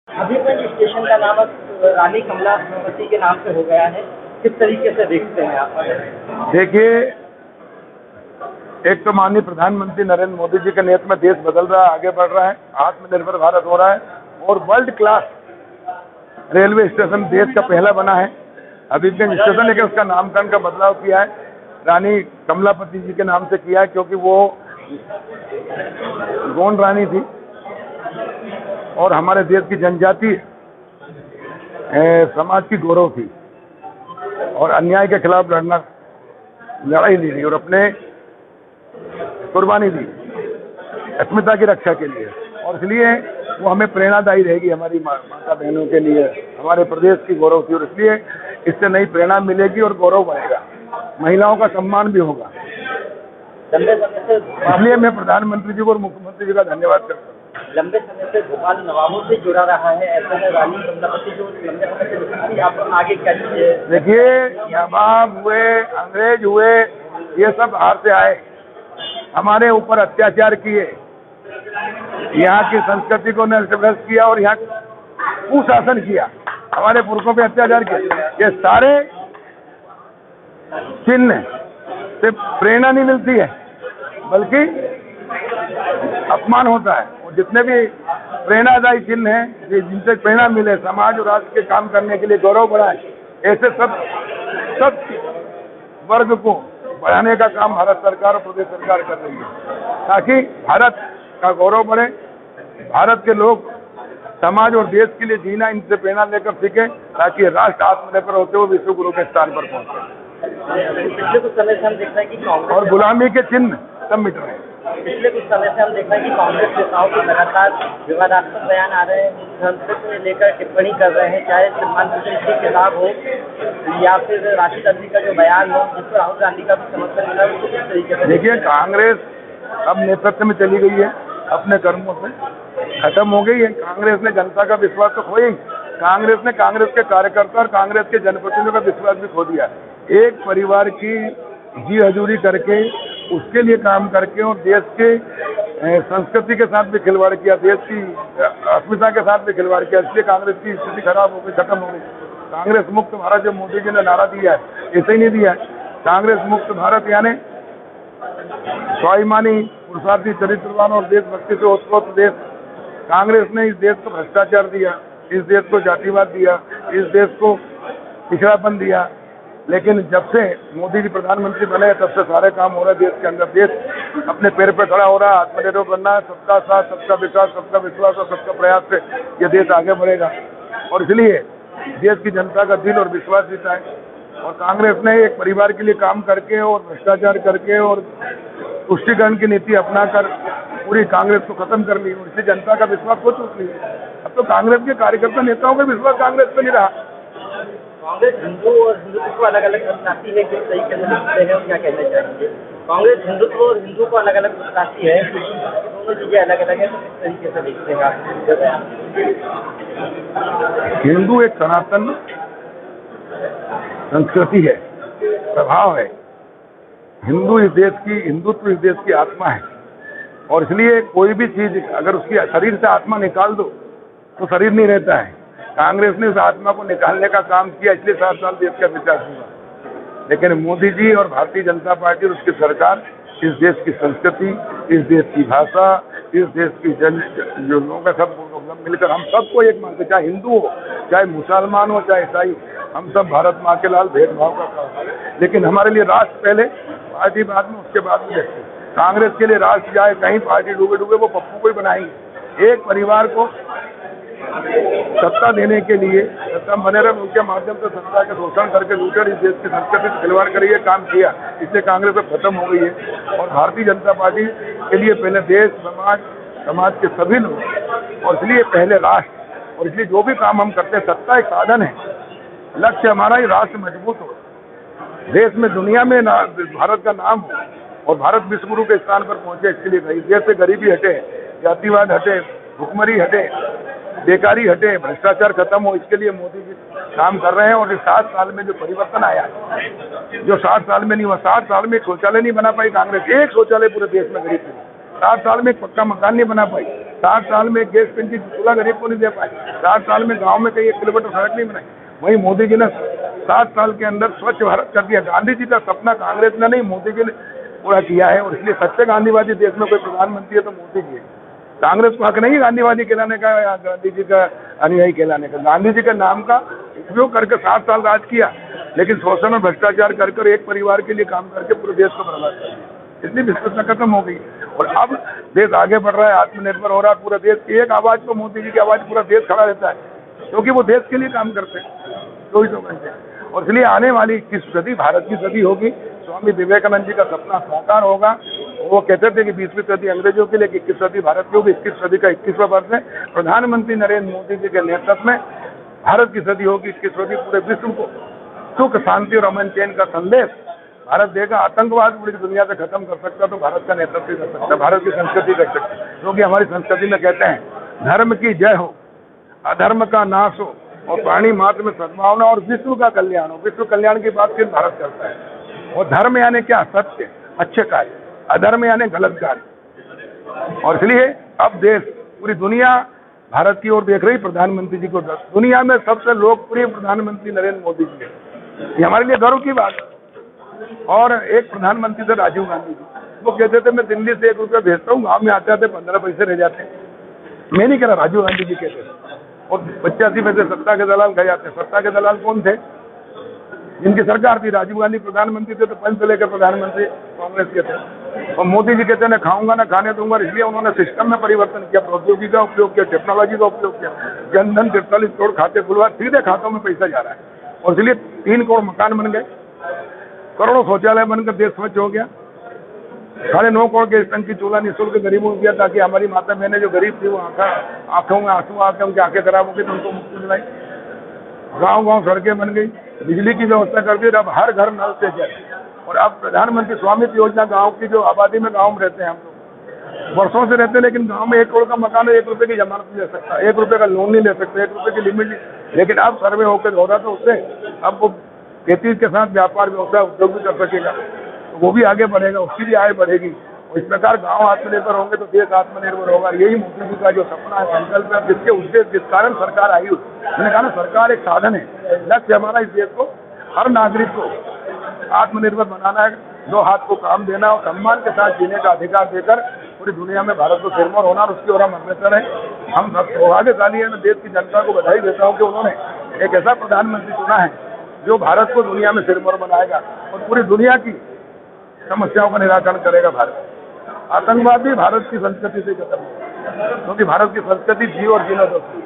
Habibganj station का नाम अब रानी कमलापति के नाम से हो गया है, किस तरीके से देखते हैं आप? देखिए, एक तो माननीय प्रधानमंत्री नरेंद्र मोदी जी के नेतृत्व में देश बदल रहा है, आगे बढ़ रहा है, आत्मनिर्भर भारत हो रहा है और वर्ल्ड क्लास रेलवे स्टेशन देश का पहला बना है हबीबगंज स्टेशन। लेकिन उसका नामकरण का बदलाव किया है, रानी कमलापति जी के नाम से किया है, क्योंकि वो गोंड रानी थी और हमारे देश की जनजाति समाज की गौरव थी और अन्याय के खिलाफ लड़ाई लड़ी और अपने कुर्बानी दी अस्मिता की रक्षा के लिए, और इसलिए वो हमें प्रेरणादायी रहेगी हमारी माता बहनों के लिए, हमारे प्रदेश की गौरव थी और इसलिए इससे नई प्रेरणा मिलेगी और गौरव बढ़ेगा, महिलाओं का सम्मान भी होगा। इसलिए मैं प्रधानमंत्री जी को और मुख्यमंत्री जी का धन्यवाद करता हूँ। लंबे समय से भोपाल नवाबों से जुड़ा रहा है, ऐसे में रानी कमलापति जो लंबे समय से आप आगे क्या कीजिए? देखिए, नवाब हुए, अंग्रेज हुए, ये सब बाहर से आए, हमारे ऊपर अत्याचार किए, यहाँ की संस्कृति को नष्ट किया और यहाँ कुशासन किया, हमारे पुरखों पे अत्याचार किया। ये सारे चिन्ह से प्रेरणा नहीं मिलती है बल्कि अपमान होता है। और जितने भी प्रेरणादायी चिन्ह हैं जिनसे प्रेरणा मिले, समाज और राष्ट्र के काम करने के लिए गौरव बढ़ाए, ऐसे सब वर्ग को बढ़ाने का काम भारत सरकार और प्रदेश सरकार कर रही है, ताकि भारत का गौरव बढ़े, भारत के लोग समाज और देश के लिए जीना इनसे प्रेरणा लेकर सीखे, ताकि राष्ट्र आत्मनिर्भर होते हुए विश्व गुरु के स्थान पर पहुंचे। पिछले कुछ समय से हम देख रहे हैं कि कांग्रेस और गुलामी के चिन्ह सब मिट रहे हैं। पिछले कुछ समय से हम देख रहे हैं कि कांग्रेस नेताओं के लगातार विवादास्पद बयान आ रहे हैं, संस्कृति में लेकर टिप्पणी कर रहे हैं, चाहे सलमान हुसैन की किताब हो या फिर राशिद अली का जो बयान हो, जिस पर राहुल गांधी का भी समर्थन मिला, उसको किस तरीके से? देखिए, कांग्रेस अब नेतृत्व में चली गई है, अपने कर्मों से खत्म हो गई है। कांग्रेस ने जनता का विश्वास तो खोई, कांग्रेस ने कांग्रेस के कार्यकर्ता और कांग्रेस के जनप्रतिनिधियों का विश्वास भी खो दिया। एक परिवार की जी हजूरी करके, उसके लिए काम करके और देश के संस्कृति के साथ भी खिलवाड़ किया, देश की अस्मिता के साथ भी खिलवाड़ किया, इसलिए कांग्रेस की स्थिति खराब हो गई, खत्म हो गई। कांग्रेस मुक्त भारत जो मोदी जी ने नारा दिया है, ऐसे ही नहीं दिया है। कांग्रेस मुक्त भारत यानी स्वाभिमानी, पुरुषार्थी, चरित्रवान और देशभक्ति से ओतप्रोत देश। कांग्रेस ने इस देश को भ्रष्टाचार दिया, इस देश को जातिवाद दिया, इस देश को पिछड़ापन दिया, लेकिन जब से मोदी जी प्रधानमंत्री बने तब से सारे काम हो रहे हैं देश के अंदर। देश अपने पैर पर खड़ा हो रहा है, आत्मनिर्भर बनना है, सबका साथ, सबका विकास, सबका विश्वास और सबका प्रयास से ये देश आगे बढ़ेगा। और इसलिए देश की जनता का दिल और विश्वास जीता है। और कांग्रेस ने एक परिवार के लिए काम करके और भ्रष्टाचार करके और तुष्टीकरण की नीति अपनाकर पूरी कांग्रेस को खत्म कर ली और इससे जनता का विश्वास हो चुकी है। अब तो कांग्रेस के कार्यकर्ता नेताओं का विश्वास कांग्रेस पर नहीं रहा। कांग्रेस हिंदू और हिंदुत्व को अलग अलग बताती है, किस तरीके से देखते हैं और क्या कहना चाहेंगे? कांग्रेस हिंदुत्व और हिंदू को अलग अलग बताती है, दोनों चीजें अलग अलग है, तो किस तरीके से देखते हैं आप? हिंदू एक सनातन संस्कृति है, प्रभाव है। हिंदुत्व इस देश की आत्मा है और इसलिए कोई भी चीज अगर उसकी शरीर से आत्मा निकाल दो तो शरीर नहीं रहता है। कांग्रेस ने उस आत्मा को निकालने का काम किया, इसलिए 7 साल देश का विकास हुआ। लेकिन मोदी जी और भारतीय जनता पार्टी और उसकी सरकार इस देश की संस्कृति, इस देश की भाषा, इस देश की जो लोगों का सब मिलकर हम सबको एक मानते, चाहे हिंदू हो, चाहे मुसलमान हो, चाहे ईसाई, हम सब भारत माँ के लाल भेदभाव का काम। लेकिन हमारे लिए राष्ट्र पहले, पार्टी बाद में, उसके बाद में देखते। कांग्रेस के लिए राष्ट्र जाए कहीं पार्टी डूबे वो पप्पू को ही बनाएंगे। एक परिवार को सत्ता देने के लिए, सत्ता बने रहे उनके माध्यम से सत्ता के शोषण करके लूटर इस देश की संस्कृति से खिलवाड़ करिए काम किया, इसलिए कांग्रेस अब खत्म हो गई है। और भारतीय जनता पार्टी के लिए पहले देश, समाज के सभी लोग और इसलिए पहले राष्ट्र। और इसलिए जो भी काम हम करते हैं, सत्ता एक साधन है, लक्ष्य हमारा ही राष्ट्र मजबूत हो, देश में दुनिया में भारत का नाम हो और भारत विश्व गुरु के स्थान पर पहुंचे। इसके लिए देश से गरीबी हटे, जातिवाद हटे, भुखमरी हटे, बेकारी हटे, भ्रष्टाचार खत्म हो, इसके लिए मोदी जी काम कर रहे हैं। और इस 7 साल में जो परिवर्तन आया, जो 60 साल में नहीं हुआ, 60 साल में एक शौचालय नहीं बना पाई कांग्रेस, एक शौचालय पूरे देश में गरीब थे, 7 साल में एक पक्का मकान नहीं बना पाई। 60 साल में गैस पेंशन चूल्हा गरीब को नहीं दे पाए, 60 साल में गांव में कहीं 1 किलोमीटर सड़क नहीं बनाई। वही मोदी जी ने 60 साल के अंदर स्वच्छ भारत कर दिया। गांधी जी का सपना कांग्रेस ने नहीं, मोदी जी ने पूरा किया है। और इसलिए सच्चे गांधीवादी देश में कोई प्रधानमंत्री है तो मोदी जी है। कांग्रेस को हक नहीं है गांधीवादी कहलाने का या गांधी जी का अनुयायी कहलाने का। गांधी जी के नाम का उपयोग करके 60 साल राज किया, लेकिन शोषण और भ्रष्टाचार कर एक परिवार के लिए काम करके पूरे देश को बर्बाद कर दिया। इतनी विश्वसनीयता खत्म हो गई और अब देश आगे बढ़ रहा है, आत्मनिर्भर हो रहा है। पूरा देश की एक आवाज पर मोदी जी की आवाज पूरा देश खड़ा रहता है, क्योंकि वो देश के लिए काम करते हैं 24 घंटे। और इसलिए आने वाली 21वीं सदी भारत की सदी होगी। स्वामी विवेकानंद जी का सपना साकार होगा। वो कहते थे कि 20वीं सदी अंग्रेजों के लिए, 21वीं सदी भारत की होगी। 21वीं सदी का 21वां वर्ष है। प्रधानमंत्री नरेंद्र मोदी जी के नेतृत्व में भारत की सदी होगी। 21वीं सदी पूरे विश्व को सुख, शांति और अमन चैन का संदेश भारत देगा। आतंकवाद पूरी दुनिया से खत्म कर सकता तो भारत का नेतृत्व कर सकता, भारत की संस्कृति कर सकता। क्योंकि हमारी संस्कृति में कहते हैं धर्म की जय हो, अधर्म का नाश हो और प्राणी मात्र में सद्भावना और विश्व का कल्याण हो। विश्व कल्याण की बात सिर्फ भारत करता है। और धर्म यानी क्या? सत्य, अच्छे कार्य। अधर्म यानी गलत कार्य। और इसलिए अब देश, पूरी दुनिया भारत की ओर देख रही, प्रधानमंत्री जी को। दुनिया में सबसे लोकप्रिय प्रधानमंत्री नरेंद्र मोदी जी है। ये हमारे लिए गर्व की बात है। और एक प्रधानमंत्री थे राजीव गांधी जी, वो कहते थे मैं दिल्ली से 1 रुपया भेजता हूँ, गाँव में आते आते 15 पैसे रह जाते हैं। मैं नहीं कह रहा, राजीव गांधी जी कहते थे। और 85 में से सत्ता के दलाल गए जाते। सत्ता के दलाल कौन थे? जिनकी सरकार थी। राजीव गांधी प्रधानमंत्री थे तो पंच लेकर प्रधानमंत्री कांग्रेस के थे। और मोदी जी कहते हैं खाऊंगा ना खाने दूंगा। इसलिए उन्होंने सिस्टम में परिवर्तन किया, प्रौद्योगिकी का उपयोग किया, टेक्नोलॉजी का उपयोग किया। जनधन 43 करोड़ खाते खुलवा, सीधे खातों में पैसा जा रहा है। और इसलिए 3 करोड़ मकान बन गए, करोड़ों शौचालय बनकर देश स्वच्छ हो गया। 9.5 करोड़ के टंकी चूल्हा निःशुल्क गरीबों को दिया, ताकि हमारी माता बहनें जो गरीब थी वो आंखों में आंसू आके उनकी आंखें खराब हो गई तो उनको मुक्ति दिलाई। गांव-गांव सड़कें बन गई, बिजली की व्यवस्था कर दी। अब हर घर नल से जल। और अब प्रधानमंत्री स्वामित्व योजना, गांव की जो आबादी में गांव में रहते हैं हम लोग वर्षों से रहते हैं, लेकिन गांव में 1 करोड़ का मकान है, 1 रुपए की जमानत नहीं ले सकता, 1 रुपए का लोन नहीं ले सकता, 1 रुपए की लिमिट नहीं। लेकिन अब सर्वे होकर हो रहा, तो उससे अब वो खेती के साथ व्यापार, व्यवसाय, उद्योग भी कर सकेगा। तो वो भी आगे बढ़ेगा, उसकी भी आय बढ़ेगी। और इस प्रकार गांव आत्मनिर्भर होंगे तो देश आत्मनिर्भर होगा। यही मोदी जी का जो सपना है, संकल्प है, जिसके उद्देश्य, जिस कारण सरकार आई। मैंने कहा ना, सरकार एक साधन है। लक्ष्य हमारा इस देश को, हर नागरिक को आत्मनिर्भर बनाना है, 2 हाथ को काम देना और सम्मान के साथ जीने का अधिकार देकर पूरी दुनिया में भारत को सिरमौर होना। और उसकी ओर हम अग्रसर है। हम सब सौभाग्यशाली है। मैं देश की जनता को बधाई देता हूँ कि उन्होंने एक ऐसा प्रधानमंत्री चुना है जो भारत को दुनिया में सिरमौर बनाएगा और पूरी दुनिया की समस्याओं का निराकरण करेगा। भारत आतंकवाद भी भारत की संस्कृति से खत्म होगा, क्योंकि भारत की संस्कृति जी और जीना दोस्ती।